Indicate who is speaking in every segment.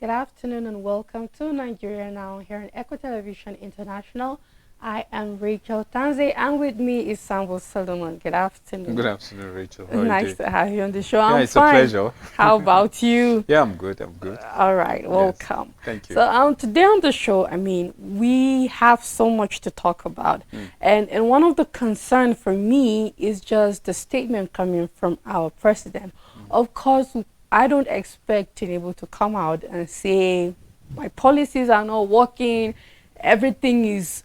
Speaker 1: Good afternoon and welcome to Nigeria Now here on Echo Television International. I am Rachel Tanze and with me is Sambo Solomon. Good afternoon.
Speaker 2: Good afternoon, Rachel. How are you
Speaker 1: Nice
Speaker 2: doing?
Speaker 1: to have you on the show.
Speaker 2: Yeah,
Speaker 1: I'm
Speaker 2: it's a
Speaker 1: fine.
Speaker 2: pleasure.
Speaker 1: How about you?
Speaker 2: Yeah, I'm good. I'm good.
Speaker 1: All right,
Speaker 2: Yes.
Speaker 1: welcome.
Speaker 2: Thank you.
Speaker 1: So today on the show, we have so much to talk about. And one of the concern for me is just the statement coming from our president. Of course, I don't expect Tinubu to come out and say my policies are not working, everything is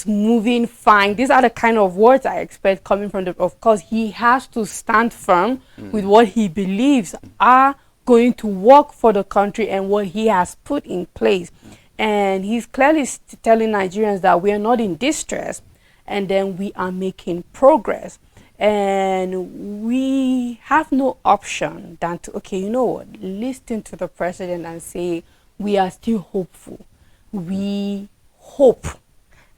Speaker 1: moving fine. These are the kind of words I expect coming from the, of course, he has to stand firm with what he believes are going to work for the country and what he has put in place. And he's clearly telling Nigerians that we are not in distress and then we are making progress. And we have no option than to, okay, you know what, listen to the president and say, we are still hopeful. We hope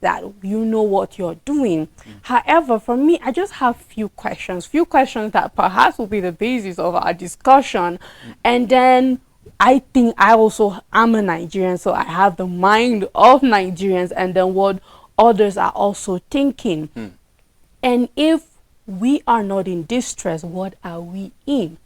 Speaker 1: that you know what you're doing. However, for me, I just have few questions that perhaps will be the basis of our discussion. And then I think I also am a Nigerian, so I have the mind of Nigerians and then what others are also thinking. And if we are not in distress, what are we in?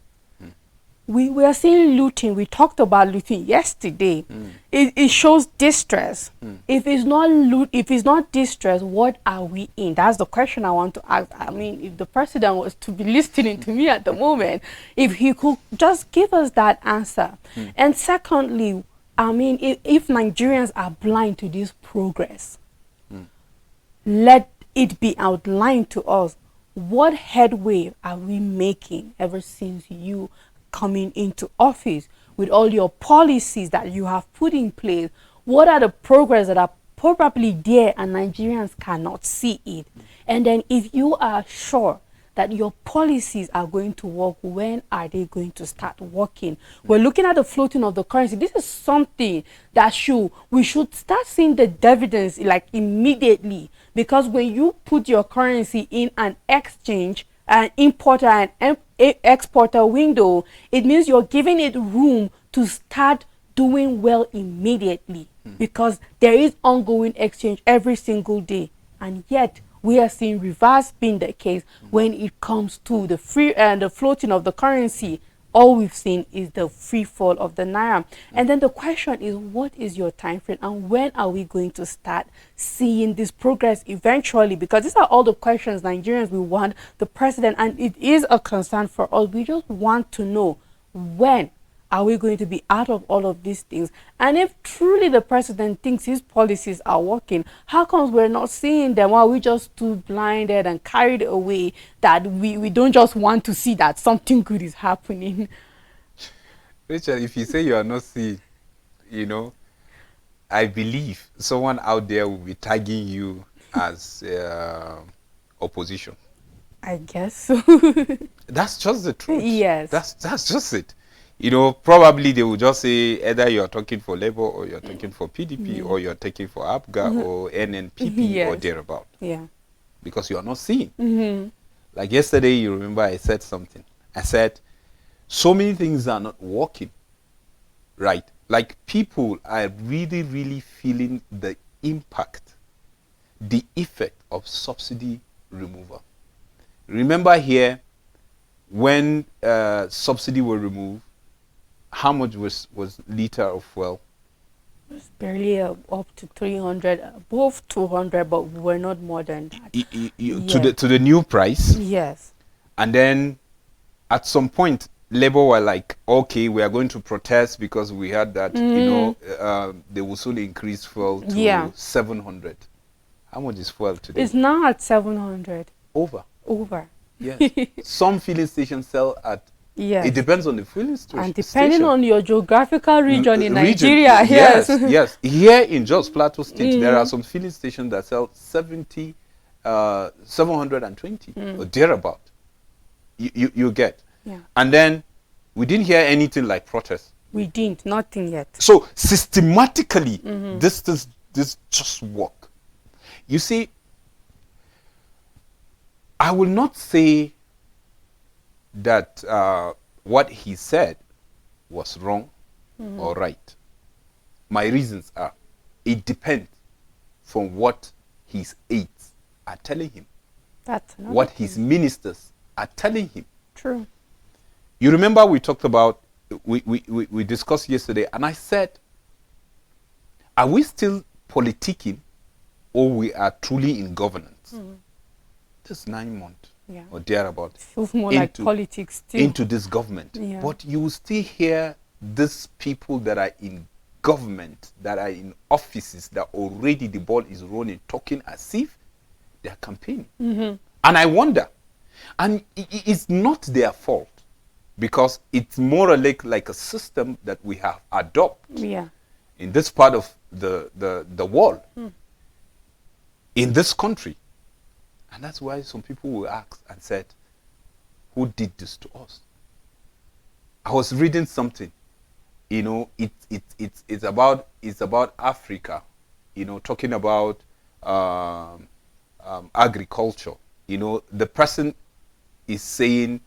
Speaker 1: We are seeing looting. We talked about looting yesterday. It shows distress. If it's not if it's not distress, what are we in? That's the question I want to ask. I mean, if the president was to be listening to me at the moment, if he could just give us that answer. And secondly, I mean, if Nigerians are blind to this progress, let it be outlined to us. What headway are we making ever since you coming into office with all your policies that you have put in place? What are the progress that are probably there and Nigerians cannot see it? And then if you are sure that your policies are going to work, when are they going to start working? We're looking at the floating of the currency. This is something that we should start seeing the dividends like immediately, because when you put your currency in an exchange, an importer and exporter window, it means you're giving it room to start doing well immediately, because there is ongoing exchange every single day. And yet we are seeing reverse being the case when it comes to the free and the floating of the currency. All we've seen is the free fall of the naira. And then the question is, what is your time frame and when are we going to start seeing this progress eventually? Because these are all the questions Nigerians will want the president, and it is a concern for us. We just want to know, when are we going to be out of all of these things? And if truly the president thinks his policies are working, how comes we're not seeing them? While we just too blinded and carried away that we don't just want to see that something good is happening?
Speaker 2: Rachel, if you say you are not seeing, I believe someone out there will be tagging you as opposition.
Speaker 1: I guess so.
Speaker 2: That's just the truth.
Speaker 1: Yes.
Speaker 2: That's just it. Probably they will just say either you're talking for Labour or you're talking for PDP or you're taking for APGA or NNPP or thereabout.
Speaker 1: Yeah.
Speaker 2: Because you are not seeing. Like yesterday, you remember I said something. I said, so many things are not working. Right? Like people are really, really feeling the impact, the effect of subsidy removal. Remember here, when subsidy were removed, how much was liter of fuel?
Speaker 1: It was barely up to 300, above 200, but we're not more than that.
Speaker 2: To the new price.
Speaker 1: Yes.
Speaker 2: And then at some point, Labour were like, okay, we are going to protest because we had that, they will soon increase fuel to 700. How much is fuel today?
Speaker 1: It's now at 700.
Speaker 2: Over. Yes. Some filling stations sell at, it depends on the filling station.
Speaker 1: And depending on your geographical region in Nigeria,
Speaker 2: yes. Here in Jos Plateau State, there are some filling stations that sell 720 or thereabout. You get.
Speaker 1: Yeah.
Speaker 2: And then we didn't hear anything like protest.
Speaker 1: We didn't, nothing yet.
Speaker 2: So systematically, this just work. You see, I will not say that what he said was wrong or right. my reasons are, it depends from what his aides are telling him,
Speaker 1: That's another
Speaker 2: what
Speaker 1: thing.
Speaker 2: his ministers are telling him.
Speaker 1: True.
Speaker 2: You remember we talked about, we discussed yesterday, and I said, are we still politicking or we are truly in governance? This 9 months or thereabout
Speaker 1: Feels more like politics still.
Speaker 2: into this government.
Speaker 1: Yeah.
Speaker 2: But you will still hear these people that are in government, that are in offices, that already the ball is rolling, talking as if they are campaigning. And I wonder, and it's not their fault, because it's more or less like a system that we have adopted in this part of the world, in this country. And that's why some people will ask and said, who did this to us? I was reading something, you know, it's about Africa, you know, talking about agriculture. You know, the person is saying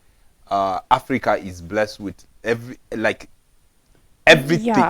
Speaker 2: Africa is blessed with everything,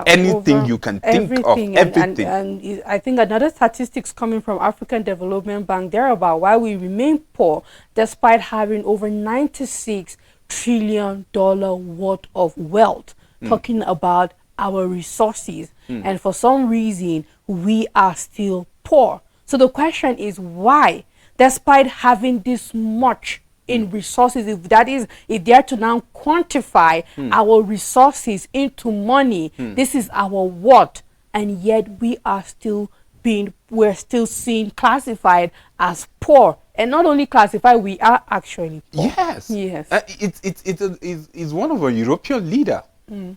Speaker 2: anything you can think of, everything.
Speaker 1: And I think another statistics coming from African Development Bank, they're about why we remain poor despite having over $96 trillion worth of wealth, talking about our resources. And for some reason, we are still poor. So the question is why, despite having this much in resources, if they are to now quantify our resources into money, this is our what, and yet we're still seen classified as poor. And not only classified, we are actually poor.
Speaker 2: Yes. It's one of a European leader.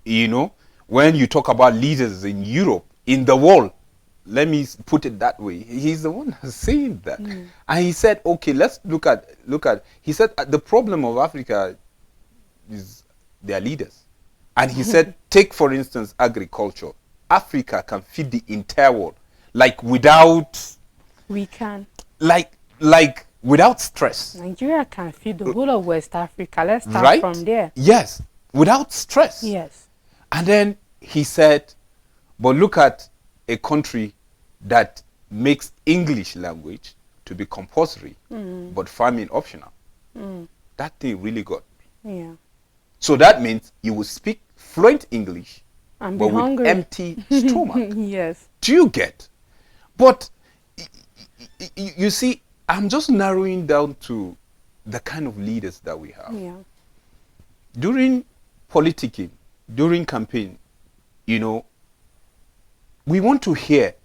Speaker 2: You know, when you talk about leaders in Europe, in the world, let me put it that way, he's the one who's saying that. And he said, okay, let's look at, he said, the problem of Africa is their leaders. And he said, take for instance, agriculture. Africa can feed the entire world, like without...
Speaker 1: We can.
Speaker 2: Like without stress.
Speaker 1: Nigeria can feed the whole of West Africa. Let's start from there.
Speaker 2: Yes, without stress.
Speaker 1: Yes.
Speaker 2: And then he said, but look at a country that makes English language to be compulsory, but farming optional. That thing really got me.
Speaker 1: Yeah.
Speaker 2: So that means you will speak fluent English,
Speaker 1: and
Speaker 2: but
Speaker 1: be hungry.
Speaker 2: with empty stomach.
Speaker 1: Yes.
Speaker 2: Do you get? But you see, I'm just narrowing down to the kind of leaders that we have.
Speaker 1: Yeah.
Speaker 2: During politicking, during campaign, you know, we want to hear,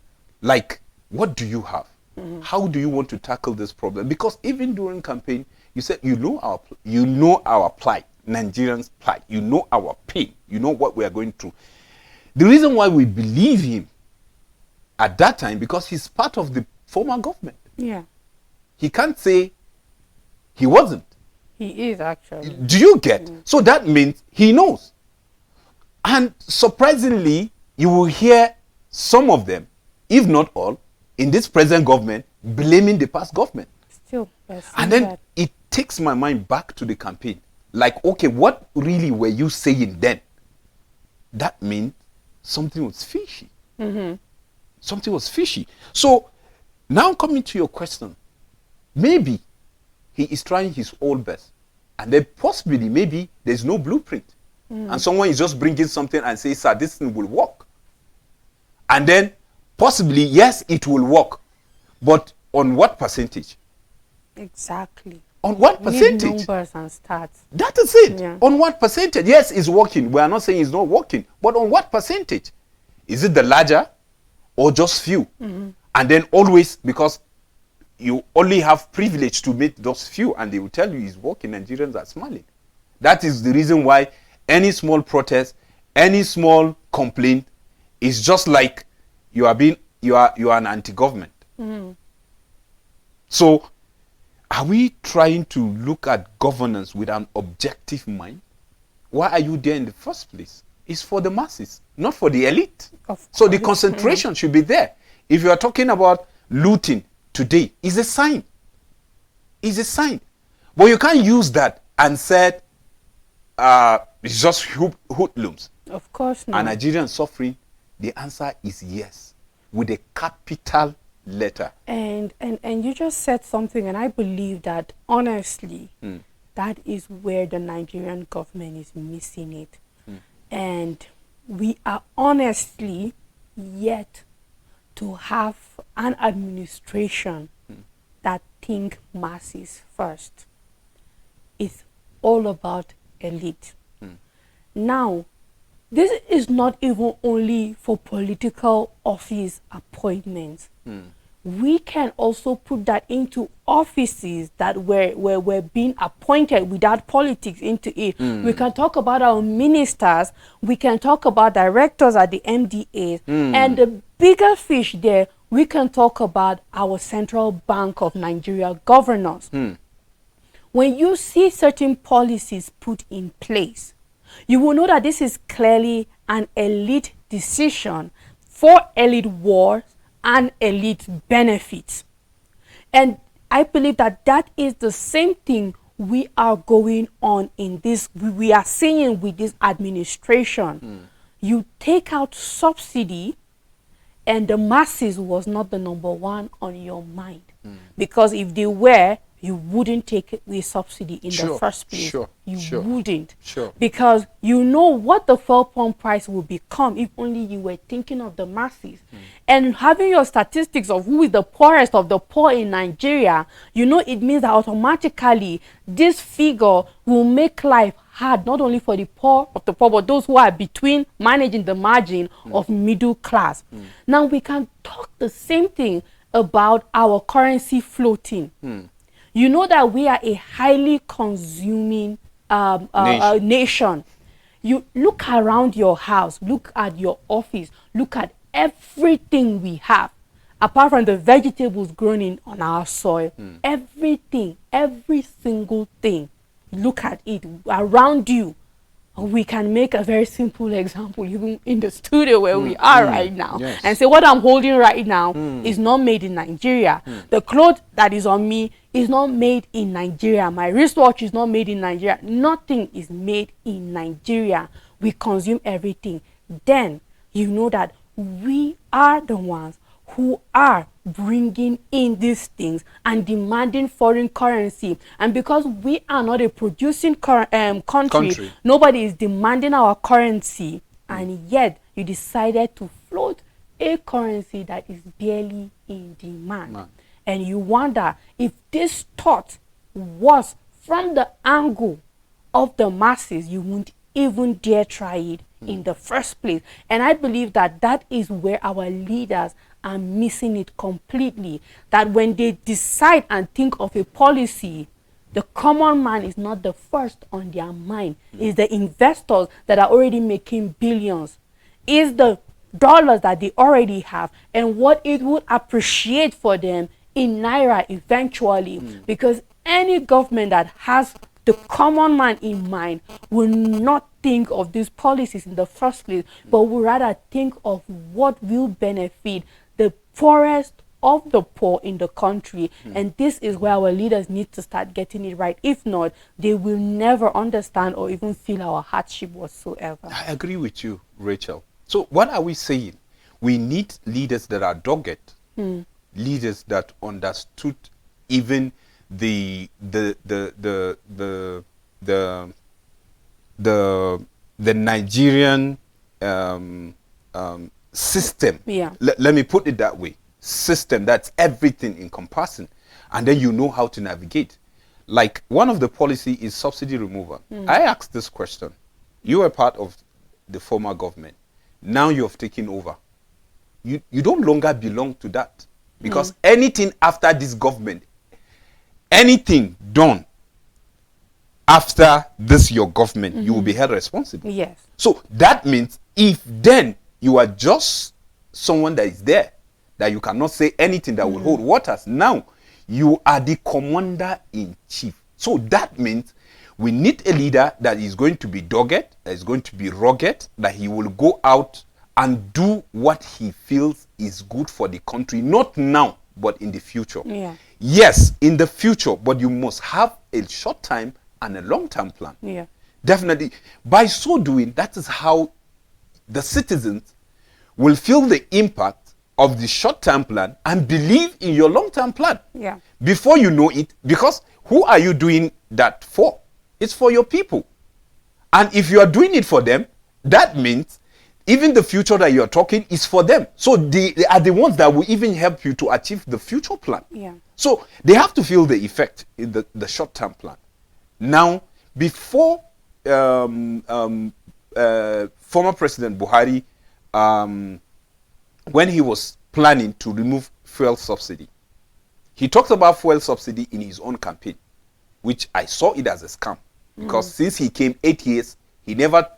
Speaker 2: like, what do you have? How do you want to tackle this problem? Because even during campaign, you said you know our plight, Nigerians' plight. You know our pain. You know what we are going through. The reason why we believe him at that time, because he's part of the former government.
Speaker 1: Yeah.
Speaker 2: He can't say he wasn't.
Speaker 1: He is actually.
Speaker 2: Do you get? So that means he knows. And surprisingly, you will hear some of them, if not all, in this present government, blaming the past government.
Speaker 1: Still.
Speaker 2: And then it takes my mind back to the campaign. Like, okay, what really were you saying then? That means something was fishy. Something was fishy. So now coming to your question, maybe he is trying his all best. And then possibly, maybe there's no blueprint. And someone is just bringing something and says, sir, this thing will work. And then possibly, yes, it will work. But on what percentage?
Speaker 1: Exactly.
Speaker 2: On what percentage?
Speaker 1: Numbers and stats.
Speaker 2: That is it.
Speaker 1: Yeah.
Speaker 2: On what percentage? Yes, it's working. We are not saying it's not working. But on what percentage? Is it the larger or just few? And then always, because you only have privilege to meet those few, and they will tell you it's working, Nigerians are smiling. That is the reason why any small protest, any small complaint is just like you are an anti-government. So are we trying to look at governance with an objective mind? Why are you there in the first place? It's for the masses, not for the elite. So the concentration should be there. If you are talking about looting today, it's a sign. It's a sign. But you can't use that and say it's just hoodlums.
Speaker 1: Of course not.
Speaker 2: And Nigerians suffering The answer is yes, with a capital letter.
Speaker 1: And you just said something, and I believe that honestly, that is where the Nigerian government is missing it. And we are honestly yet to have an administration that think masses first. It's all about elite. Now, this is not even only for political office appointments. We can also put that into offices that were being appointed without politics into it. We can talk about our ministers. We can talk about directors at the MDAs. And the bigger fish there, we can talk about our Central Bank of Nigeria governors. When you see certain policies put in place, you will know that this is clearly an elite decision for elite wars and elite benefits. And I believe that that is the same thing we are going on in this, we are seeing with this administration. You take out subsidy and the masses was not the number one on your mind. Because if they were, you wouldn't take the subsidy in the first place. You wouldn't. Because you know what the fuel pump price will become if only you were thinking of the masses. And having your statistics of who is the poorest of the poor in Nigeria, you know it means that automatically this figure will make life hard, not only for the poor of the poor, but those who are between managing the margin of middle class. Now we can talk the same thing about our currency floating. You know that we are a highly consuming nation. You look around your house, look at your office, look at everything we have, apart from the vegetables grown on our soil. Everything, every single thing, look at it around you. We can make a very simple example, even in the studio where we are right now, and say what I'm holding right now is not made in Nigeria. The clothes that is on me is not made in Nigeria. My wristwatch is not made in Nigeria. Nothing is made in Nigeria. We consume everything. Then you know that we are the ones who are bringing in these things and demanding foreign currency. And because we are not a producing country, nobody is demanding our currency. And yet you decided to float a currency that is barely in demand. And you wonder if this thought was from the angle of the masses, you won't even dare try it in the first place. And I believe that that is where our leaders are missing it completely. That when they decide and think of a policy, the common man is not the first on their mind. It's the investors that are already making billions. It's the dollars that they already have and what it would appreciate for them in naira eventually. Because any government that has the common man in mind will not think of these policies in the first place, but will rather think of what will benefit the poorest of the poor in the country. And this is where our leaders need to start getting it right. If not, they will never understand or even feel our hardship whatsoever.
Speaker 2: I agree with you, Rachel. So what are we saying? We need leaders that are dogged, leaders that understood even the Nigerian system. Let me put it that way. System, that's everything encompassing. And then you know how to navigate. Like one of the policy is subsidy removal. I asked this question. You were part of the former government. Now you have taken over. You don't longer belong to that. Because anything after this government, anything done after this your government, you will be held responsible.
Speaker 1: Yes.
Speaker 2: So that means if then you are just someone that is there, that you cannot say anything that will hold waters, now you are the commander-in-chief. So that means we need a leader that is going to be dogged, that is going to be rugged, that he will go out and do what he feels is good for the country, not now, but in the future. Yes, in the future, but you must have a short time and a long term plan. Definitely. By so doing, that is how the citizens will feel the impact of the short-term plan and believe in your long-term plan.
Speaker 1: Yeah.
Speaker 2: Before you know it, because who are you doing that for? It's for your people. And if you are doing it for them, that means even the future that you're talking is for them. So they are the ones that will even help you to achieve the future plan.
Speaker 1: Yeah.
Speaker 2: So they have to feel the effect in the short-term plan. Now, before former President Buhari, when he was planning to remove fuel subsidy, he talked about fuel subsidy in his own campaign, which I saw it as a scam. Because since he came 8 years, he never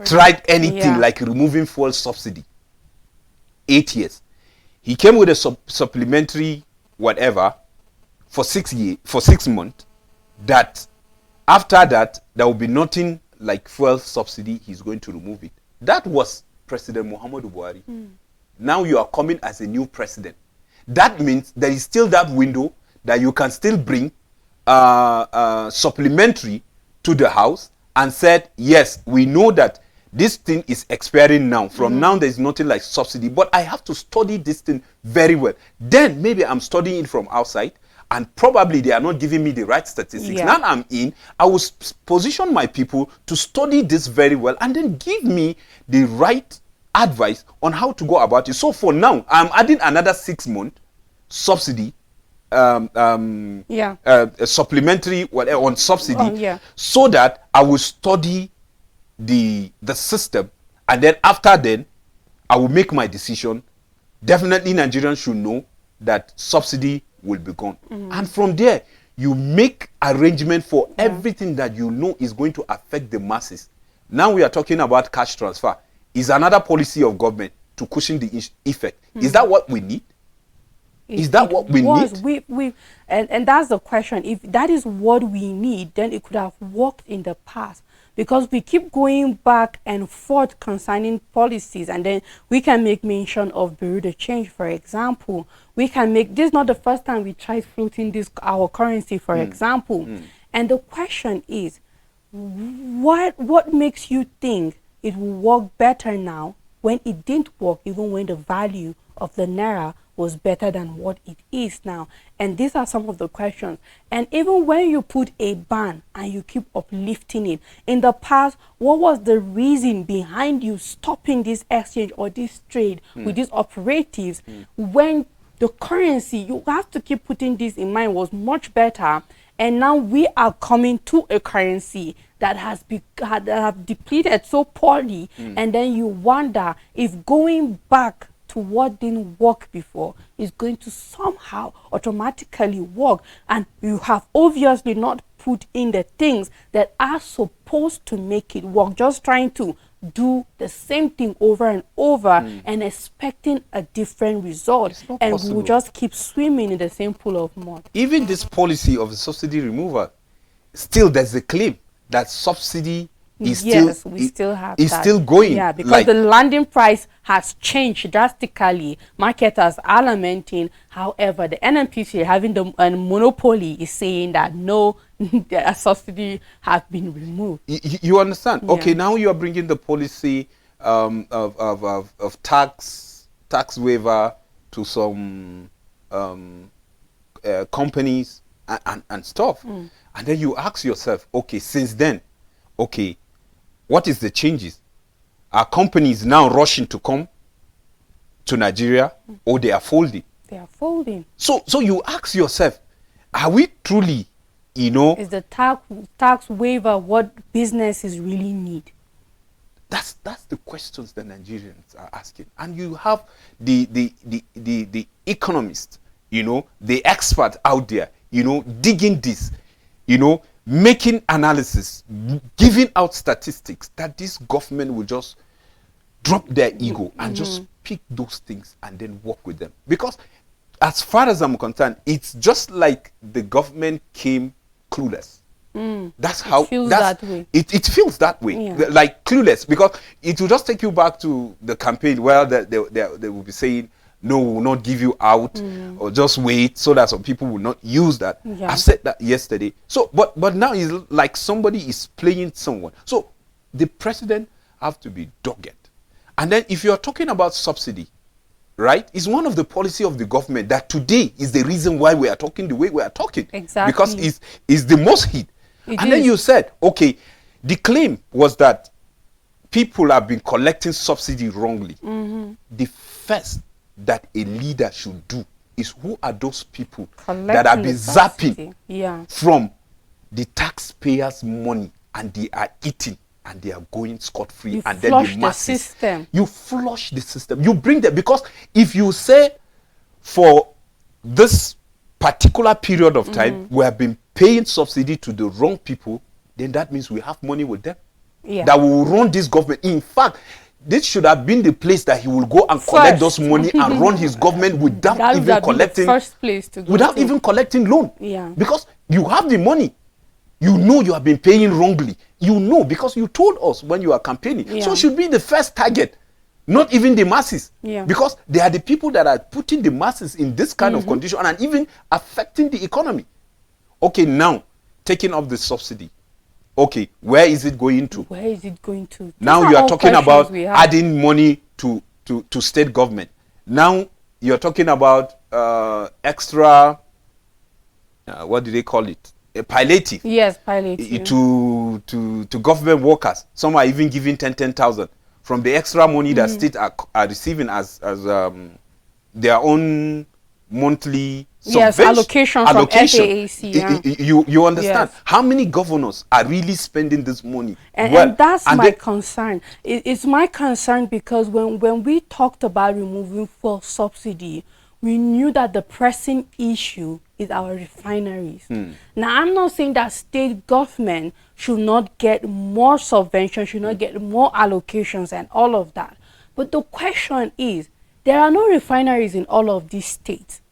Speaker 2: tried anything like removing fuel subsidy. 8 years. He came with a supplementary whatever for 6 months, that after that there will be nothing like fuel subsidy. He's going to remove it. That was President Muhammadu Buhari. Now you are coming as a new president. That means there is still that window that you can still bring supplementary to the house and said, yes, we know that this thing is expiring now. From now, there is nothing like subsidy, but I have to study this thing very well. Then maybe I'm studying it from outside, and probably they are not giving me the right statistics.
Speaker 1: Yeah.
Speaker 2: Now I'm in, I will position my people to study this very well and then give me the right advice on how to go about it. So for now, I'm adding another 6 month subsidy, a supplementary whatever on subsidy, so that I will study the system, and then after then I will make my decision. Definitely Nigerians should know that subsidy will be gone, and from there you make arrangement for everything that you know is going to affect the masses. Now we are talking about cash transfer. Is another policy of government to cushion the effect. Is that what we need? Is that what we need?
Speaker 1: And that's the question. If that is what we need, then it could have worked in the past, because we keep going back and forth concerning policies, and then we can make mention of Bureau de change, for example. We can make this not the first time we tried floating this our currency, for example. And the question is, what makes you think it will work better now when it didn't work, even when the value of the naira was better than what it is now? And these are some of the questions. And even when you put a ban and you keep uplifting it, in the past, what was the reason behind you stopping this exchange or this trade with these operatives, when the currency, you have to keep putting this in mind, was much better? And now we are coming to a currency that has have depleted so poorly, and then you wonder if going back to what didn't work before is going to somehow automatically work. And you have obviously not put in the things that are supposed to make it work, just trying to do the same thing over and over and expecting a different result, and
Speaker 2: possible.
Speaker 1: we'll just keep swimming in the same pool of mud.
Speaker 2: Even this policy of the subsidy removal, still there's a claim that subsidy is
Speaker 1: still have that.
Speaker 2: Still going.
Speaker 1: Yeah, because the landing price has changed drastically. Marketers are lamenting. However, the NNPC, having the monopoly, is saying that no, the subsidy has been removed.
Speaker 2: You understand? Yeah. Okay, now you are bringing the policy of tax waiver to some companies and stuff. And then you ask yourself, okay, since then, okay, what is the changes? Are companies now rushing to come to Nigeria, or they are folding?
Speaker 1: They are folding.
Speaker 2: So you ask yourself, are we truly,
Speaker 1: is the tax waiver what businesses really need?
Speaker 2: That's the questions that Nigerians are asking. And you have the economists, the expert out there, digging this, making analysis, giving out statistics, that this government will just drop their ego and just pick those things and then work with them. Because as far as I'm concerned, it's just like the government came clueless. That's how
Speaker 1: it feels that way.
Speaker 2: It feels that way, like clueless, because it will just take you back to the campaign where they will be saying, no, we will not give you out, or just wait, so that some people will not use that. I said that yesterday. So, but now it's like somebody is playing someone. So the president have to be dogged, And then if you're talking about subsidy, right, it's one of the policy of the government that today is the reason why we are talking the way we are talking.
Speaker 1: Exactly.
Speaker 2: Because it's the most hit. And then you said, okay, the claim was that people have been collecting subsidy wrongly. The first that a leader should do is who are those people that have been zapping from the taxpayers' money and they are eating and they are going scot-free, and then the masses.
Speaker 1: System.
Speaker 2: You flush the system. You bring them, because if you say for this particular period of time we have been paying subsidy to the wrong people, then that means we have money with them that will run this government. In fact, this should have been the place that he will go and collect those money and run his government without even collecting.
Speaker 1: First place to go
Speaker 2: without even collecting loan. Because you have the money. You know you have been paying wrongly. You know, because you told us when you are campaigning. So it should be the first target, not even the masses. Because they are the people that are putting the masses in this kind of condition and even affecting the economy. Okay, now, taking up the subsidy. Okay, where is it going to?
Speaker 1: Where is it going to?
Speaker 2: Now you are talking about adding money to state government. Now you're talking about extra, what do they call it? A palliative.
Speaker 1: Yes, palliative.
Speaker 2: To government workers. Some are even giving 10,000 from the extra money that states are receiving as their own monthly
Speaker 1: allocation from FAAC.
Speaker 2: You understand how many governors are really spending this money?
Speaker 1: And that's my concern. It's my concern because when we talked about removing fuel subsidy, we knew that the pressing issue is our refineries. Now, I'm not saying that state government should not get more subvention, should not get more allocations and all of that. But the question is, there are no refineries in all of these states.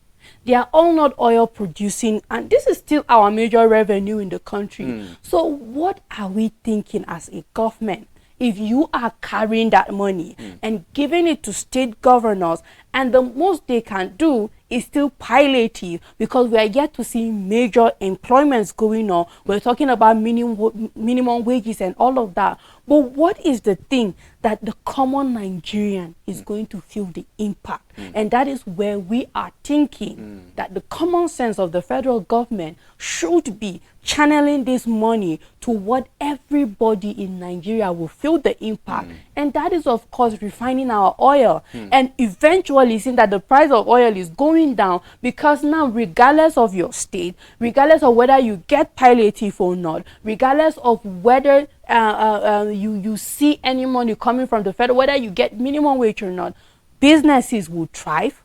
Speaker 1: They are all not oil producing, and this is still our major revenue in the country. So what are we thinking as a government? If you are carrying that money and giving it to state governors, and the most they can do is still palliative, because we are yet to see major employments going on. We're talking about minimum wages and all of that. But what is the thing that the common Nigerian is going to feel the impact? And that is where we are thinking that the common sense of the federal government should be channeling this money to what everybody in Nigeria will feel the impact. And that is, of course, refining our oil. And eventually seeing that the price of oil is going down, because now, regardless of your state, regardless of whether you get palliative or not, regardless of whether you see any money coming from the federal, whether you get minimum wage or not, businesses will thrive.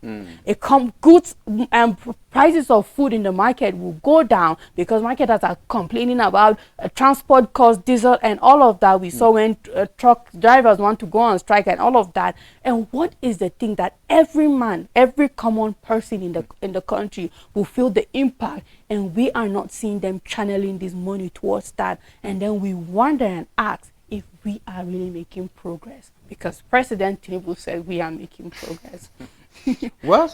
Speaker 1: Goods and prices of food in the market will go down, because marketers are complaining about transport costs, diesel, and all of that. We saw when truck drivers want to go on strike and all of that. And what is the thing that every man, every common person in the country will feel the impact, and we are not seeing them channeling this money towards that? And then we wonder and ask if we are really making progress, because President Tinubu said we are making progress.
Speaker 2: Well,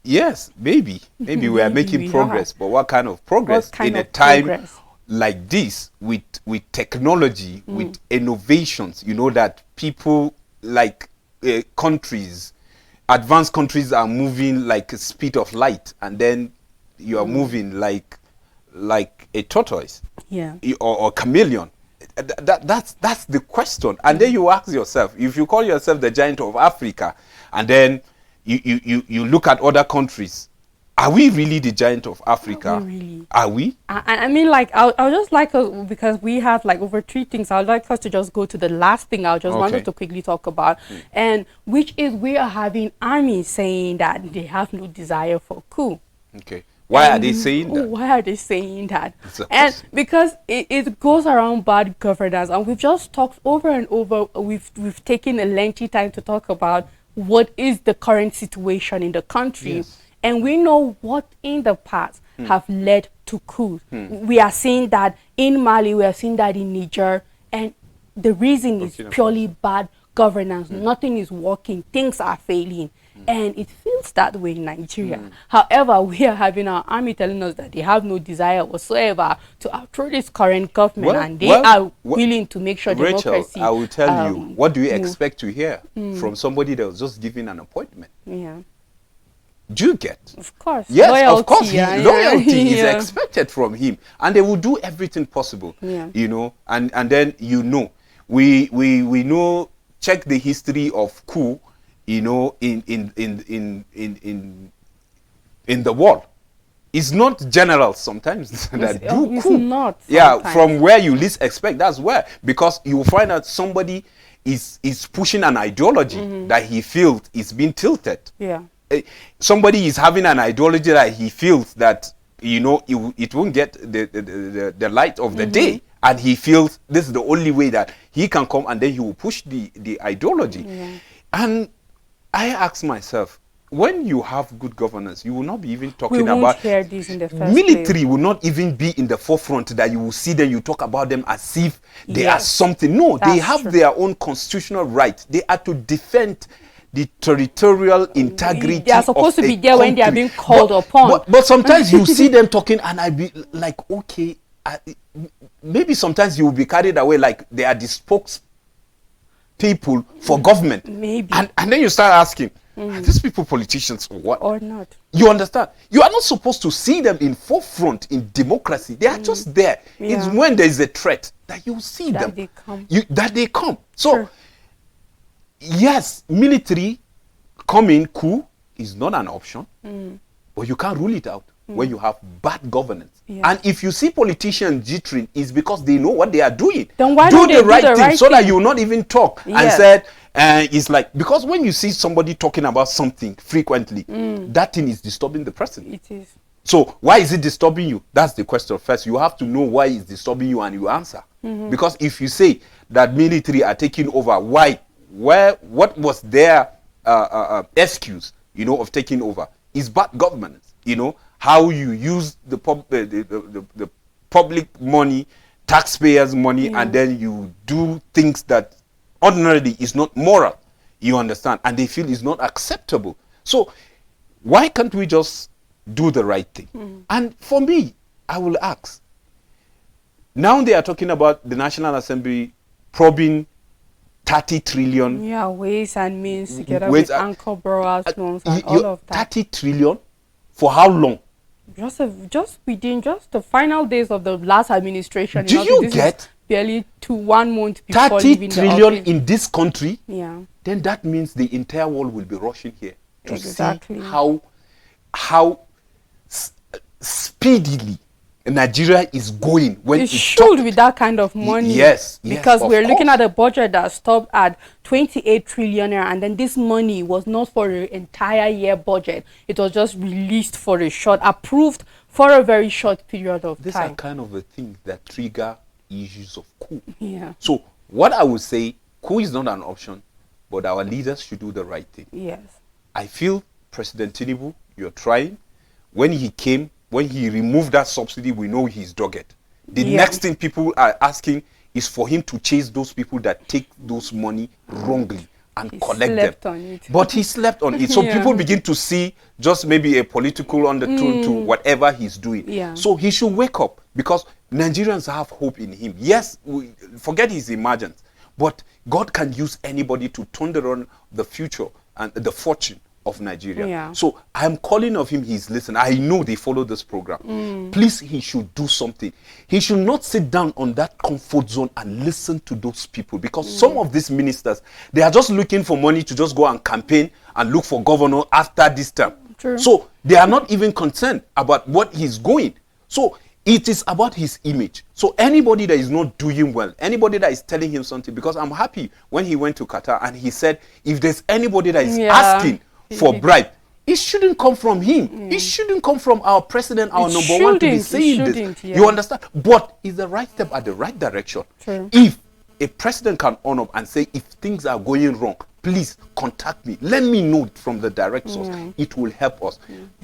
Speaker 2: yes, maybe we are making progress, but what kind of progress in a time like this, with technology, with innovations? You know that people like countries, advanced countries, are moving like a speed of light, and then you are moving like a tortoise, or chameleon. That's the question. And then you ask yourself, if you call yourself the giant of Africa, and then you look at other countries, are we really the giant of Africa? Are we?
Speaker 1: I mean, like, I'll just like us, because we have like over 3 things. I'd like us to just go to the last thing I just wanted to quickly talk about, and which is we are having armies saying that they have no desire for coup.
Speaker 2: Okay. Why are they saying that?
Speaker 1: Why are they saying that? And because it goes around bad governance, and we've just talked over and over. We've taken a lengthy time to talk about what is the current situation in the country, and we know what in the past have led to coups. We are seeing that in Mali, we are seeing that in Niger, and the reason is purely bad governance. Nothing is working. Things are failing. And it feels that way in Nigeria. However, we are having our army telling us that they have no desire whatsoever to outthrow this current government, and they are willing to make sure
Speaker 2: Rachel,
Speaker 1: democracy.
Speaker 2: I will tell you, what do you
Speaker 1: move.
Speaker 2: expect to hear from somebody that was just given an appointment?
Speaker 1: Yeah.
Speaker 2: Do you get?
Speaker 1: Of course.
Speaker 2: Yes,
Speaker 1: loyalty,
Speaker 2: of course. Loyalty is
Speaker 1: yeah.
Speaker 2: expected from him, and they will do everything possible.
Speaker 1: Yeah.
Speaker 2: You know, and then we know. Check the history of coup. You know, in the world, it's not generals sometimes that do
Speaker 1: it's
Speaker 2: coup.
Speaker 1: Not
Speaker 2: yeah,
Speaker 1: sometimes.
Speaker 2: from where you least expect. That's where, because you will find out somebody is pushing an ideology that he feels is being tilted.
Speaker 1: Yeah.
Speaker 2: Somebody is having an ideology that he feels that, you know, it won't get the light of the day, and he feels this is the only way that he can come, and then he will push the ideology. And I ask myself, when you have good governance, you will not be even talking about
Speaker 1: hear this in the first
Speaker 2: military
Speaker 1: place.
Speaker 2: will not even be in the forefront, that you will see them, you talk about them as if they are something. No, they have their own constitutional right. They are to defend the territorial integrity.
Speaker 1: They are supposed to be there
Speaker 2: country.
Speaker 1: when they are being called upon.
Speaker 2: But sometimes you see them talking, and I be like, okay, maybe sometimes you will be carried away like they are the spokespeople for government.
Speaker 1: Maybe.
Speaker 2: And then you start asking, are these people politicians or what?
Speaker 1: Or not.
Speaker 2: You understand? You are not supposed to see them in forefront in democracy. They are just there.
Speaker 1: Yeah.
Speaker 2: It's when there is a threat that you see
Speaker 1: That
Speaker 2: them.
Speaker 1: they come.
Speaker 2: That they come. So,
Speaker 1: Sure.
Speaker 2: yes, military coming coup is not an option, but you can't rule it out when you have bad governance.
Speaker 1: Yeah.
Speaker 2: And if you see politicians jittering, it's because they know what they are doing.
Speaker 1: Then why
Speaker 2: do
Speaker 1: don't
Speaker 2: the
Speaker 1: they
Speaker 2: right
Speaker 1: do the
Speaker 2: thing
Speaker 1: right
Speaker 2: so that
Speaker 1: thing?
Speaker 2: you will not even talk and
Speaker 1: Yes.
Speaker 2: said, it's like, because when you see somebody talking about something frequently, that thing is disturbing the person.
Speaker 1: It is.
Speaker 2: So why is it disturbing you? That's the question. First, you have to know why it's disturbing you, and you answer. Because if you say that military are taking over, why? What was their excuse, you know, of taking over? Is bad governance. You know how you use the public money, taxpayers' money, and then you do things that ordinarily is not moral. You understand? And they feel is not acceptable. So why can't we just do the right thing? And for me, I will ask. Now they are talking about the National Assembly probing 30 trillion.
Speaker 1: Yeah, ways and means together
Speaker 2: Ways
Speaker 1: with anchor borrowers loans and all of that.
Speaker 2: 30 trillion for how long?
Speaker 1: Just within just the final days of the last administration.
Speaker 2: Do you
Speaker 1: this
Speaker 2: get
Speaker 1: is barely 1 month before
Speaker 2: 30
Speaker 1: leaving
Speaker 2: trillion
Speaker 1: the office.
Speaker 2: in this country?
Speaker 1: Yeah.
Speaker 2: Then that means the entire world will be rushing here to
Speaker 1: Exactly.
Speaker 2: see how speedily Nigeria is going when
Speaker 1: It
Speaker 2: it
Speaker 1: should with that kind of money.
Speaker 2: Yes,
Speaker 1: because
Speaker 2: of
Speaker 1: we're looking
Speaker 2: course.
Speaker 1: at a budget that stopped at 28 trillion naira, and then this money was not for the entire year budget. It was just released for a short, approved for a very short period of
Speaker 2: These
Speaker 1: time.
Speaker 2: are kind of the things that trigger issues of coup.
Speaker 1: Yeah.
Speaker 2: So what I would say, coup is not an option, but our leaders should do the right thing.
Speaker 1: Yes.
Speaker 2: I feel President Tinubu, you're trying. When he came, when he removed that subsidy, we know he's dogged. The next thing people are asking is for him to chase those people that take those money wrongly and collect
Speaker 1: slept
Speaker 2: them.
Speaker 1: on it.
Speaker 2: But he slept on it. So
Speaker 1: Yeah.
Speaker 2: people begin to see just maybe a political undertone to whatever he's doing.
Speaker 1: Yeah.
Speaker 2: So he should wake up, because Nigerians have hope in him. Yes, forget his emergence, but God can use anybody to turn around the future and the fortune of Nigeria.
Speaker 1: Yeah.
Speaker 2: So I'm calling of him, he's listening. I know they follow this program. Please, he should do something. He should not sit down on that comfort zone and listen to those people, because some of these ministers, they are just looking for money to just go and campaign and look for governor after this term.
Speaker 1: True.
Speaker 2: So they are not even concerned about what he's going. So it is about his image. So anybody that is not doing well, anybody that is telling him something, because I'm happy when he went to Qatar and he said, if there's anybody that is asking for bribe, it shouldn't come from him. It shouldn't come from our president, our number one, to be saying this. You understand? But it's the right step at the right direction.
Speaker 1: True.
Speaker 2: If a president can own up and say, if things are going wrong, please contact me. Let me know from the direct source. It will help us.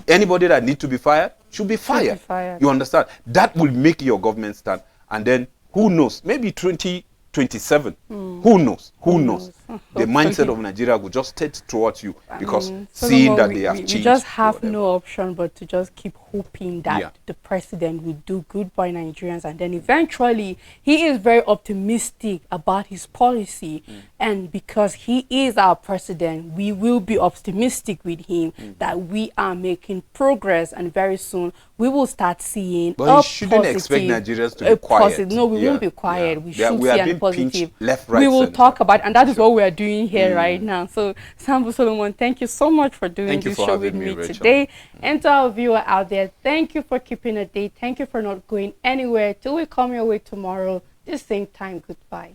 Speaker 2: Anybody that needs to be fired should be fired. You understand? That will make your government stand. And then, who knows? Maybe 2027. Who knows? Who knows? the mindset
Speaker 1: Hopefully.
Speaker 2: of Nigeria will just turn towards you because
Speaker 1: Solomon,
Speaker 2: seeing that they have
Speaker 1: we
Speaker 2: changed.
Speaker 1: just
Speaker 2: or
Speaker 1: have
Speaker 2: whatever.
Speaker 1: no option but to just keep hoping that
Speaker 2: Yeah.
Speaker 1: the president will do good by Nigerians, and then eventually he is very optimistic about his policy, and because he is our president, we will be optimistic with him that we are making progress, and very soon we will start seeing
Speaker 2: But
Speaker 1: a
Speaker 2: you shouldn't expect
Speaker 1: positive,
Speaker 2: Nigerians to be quiet.
Speaker 1: no, we
Speaker 2: Yeah,
Speaker 1: won't be quiet.
Speaker 2: yeah.
Speaker 1: We
Speaker 2: They are-
Speaker 1: should
Speaker 2: we
Speaker 1: see
Speaker 2: are
Speaker 1: an
Speaker 2: being
Speaker 1: positive.
Speaker 2: pinched left,
Speaker 1: We
Speaker 2: right,
Speaker 1: will
Speaker 2: center.
Speaker 1: talk about, and that is
Speaker 2: Sure.
Speaker 1: what we are doing here right now. So Sambu Solomon, thank you so much for doing
Speaker 2: Thank you
Speaker 1: this
Speaker 2: for
Speaker 1: show with
Speaker 2: having me,
Speaker 1: me
Speaker 2: Rachel.
Speaker 1: today. And to our viewer out there, thank you for keeping a date. Thank you for not going anywhere. Till we come your way tomorrow, this same time. Goodbye.